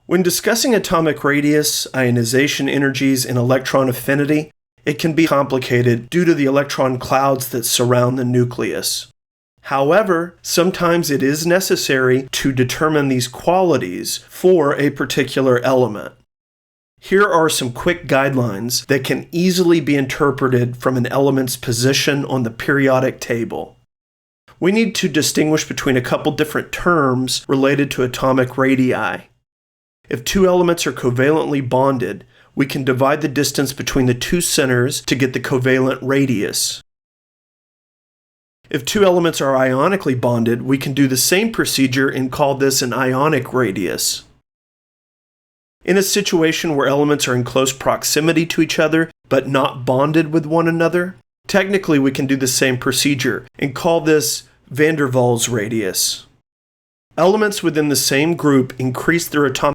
When discussing atomic radius, ionization energies, and electron affinity, it can be complicated due to the electron clouds that surround the nucleus. However, sometimes it is necessary to determine these qualities for a particular element. Here are some quick guidelines that can easily be interpreted from an element's position on the periodic table. We need to distinguish between a couple different terms related to atomic radii. If two elements are covalently bonded, we can divide the distance between the two centers to get the covalent radius. If two elements are ionically bonded, we can do the same procedure and call this an ionic radius. In a situation where elements are in close proximity to each other but not bonded with one another, technically we can do the same procedure and call this van der Waals radius. Elements within the same group increase their atomic